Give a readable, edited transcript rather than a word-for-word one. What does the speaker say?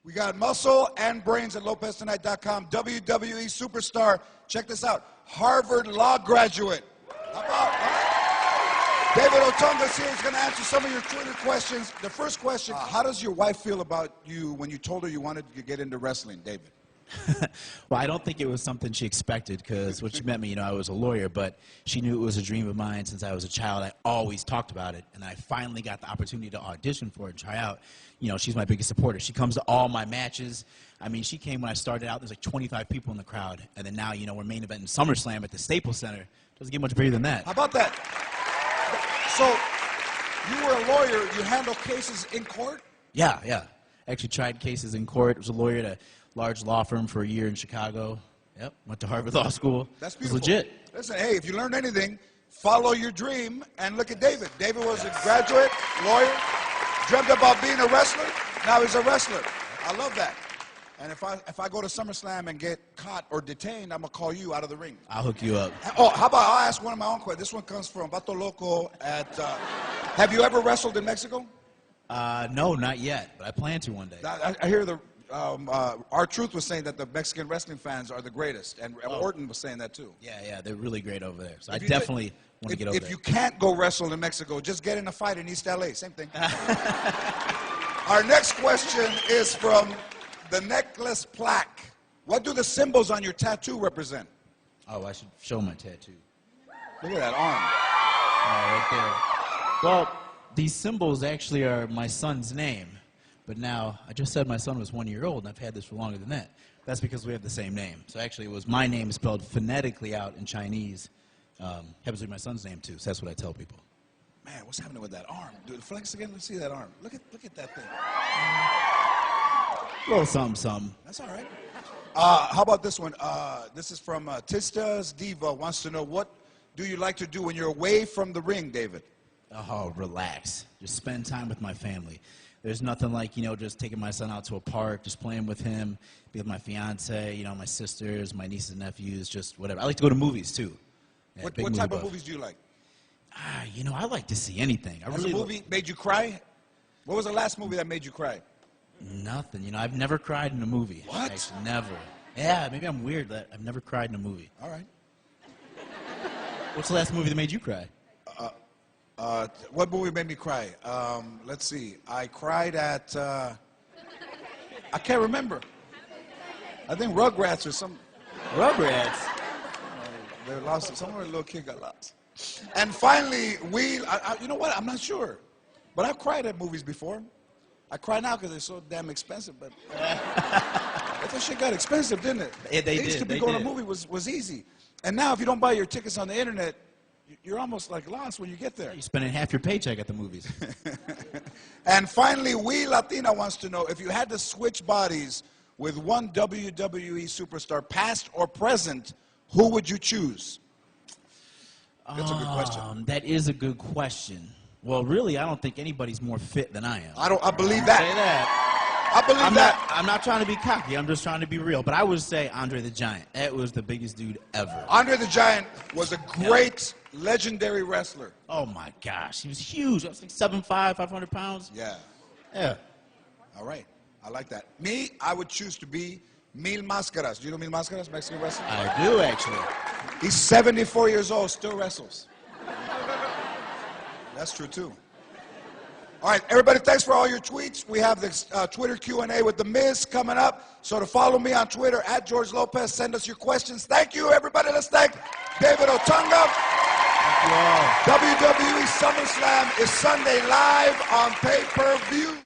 We got muscle and brains at LopezTonight.com. WWE superstar. Check this out. Harvard Law graduate. How about? David Otunga's here. He's going to answer some of your Twitter questions. The first question, how does your wife feel about you when you told her you wanted to get into wrestling, David? Well, I don't think it was something she expected, because when she met me, I was a lawyer, but she knew it was a dream of mine since I was a child. I always talked about it, and I finally got the opportunity to audition for it and try out. She's my biggest supporter. She comes to all my matches. I mean, she came when I started out. There's like 25 people in the crowd, and then now, we're main eventing SummerSlam at the Staples Center. Doesn't get much bigger than that. How about that? So, you were a lawyer. You handle cases in court? Yeah. Actually tried cases in court. Was a lawyer at a large law firm for a year in Chicago. Yep, went to Harvard Law School. That's beautiful. It's legit. Listen, hey, if you learned anything, follow your dream, and look at David. David was a graduate, lawyer, dreamt about being a wrestler. Now he's a wrestler. I love that. And if I go to SummerSlam and get caught or detained, I'm going to call you out of the ring. I'll hook you up. Oh, how about I'll ask one of my own questions. This one comes from Vato Loco at... have you ever wrestled in Mexico? No, not yet, but I plan to one day. I hear the... R-Truth was saying that the Mexican wrestling fans are the greatest, and Orton was saying that too. Yeah, they're really great over there. So I definitely want to get over there. If you can't go wrestle in Mexico, just get in a fight in East LA. Same thing. Our next question is from the necklace plaque. What do the symbols on your tattoo represent? Oh, I should show my tattoo. Look at that arm. Right there. Well, these symbols actually are my son's name. But now, I just said my son was 1 year old, and I've had this for longer than that. That's because we have the same name. So actually, it was my name spelled phonetically out in Chinese. Happens to be my son's name, too, so that's what I tell people. Man, what's happening with that arm? Dude, flex again. Let's see that arm. Look at that thing. A little something. That's all right. How about this one? This is from Tista's Diva. Wants to know, what do you like to do when you're away from the ring, David? Oh, relax. Just spend time with my family. There's nothing like, just taking my son out to a park, just playing with him, be with my fiance, my sisters, my nieces and nephews, just whatever. I like to go to movies, too. Yeah, what type of movies do you like? I like to see anything. Has a movie made you cry? What was the last movie that made you cry? Nothing. I've never cried in a movie. What? Actually, never. Yeah, maybe I'm weird that I've never cried in a movie. All right. What's the last movie that made you cry? What movie made me cry? Let's see. I cried at... I can't remember. I think Rugrats or some... Rugrats? They lost. Somewhere a little kid got lost. And finally, you know what? I'm not sure. But I've cried at movies before. I cry now because they're so damn expensive, but... that shit got expensive, didn't it? Yeah, they used to be going to a movie was easy. And now if you don't buy your tickets on the internet, you're almost like lost when you get there. You're spending half your paycheck at the movies. And finally, Latina wants to know, if you had to switch bodies with one WWE superstar, past or present, who would you choose? That's a good question. That is a good question. Well, really, I don't think anybody's more fit than I am. I believe that. Say that. I believe that. I'm not trying to be cocky. I'm just trying to be real. But I would say Andre the Giant. That was the biggest dude ever. Andre the Giant was a great, legendary wrestler. Oh, my gosh. He was huge. I was like 7'5", 500 pounds. Yeah. Yeah. All right. I like that. Me, I would choose to be Mil Máscaras. Do you know Mil Máscaras, Mexican wrestler? I do, actually. He's 74 years old, still wrestles. That's true, too. All right, everybody, thanks for all your tweets. We have this Twitter Q&A with The Miz coming up. So to follow me on Twitter, at George Lopez, send us your questions. Thank you, everybody. Let's thank David Otunga. Thank you all. WWE SummerSlam is Sunday live on pay-per-view.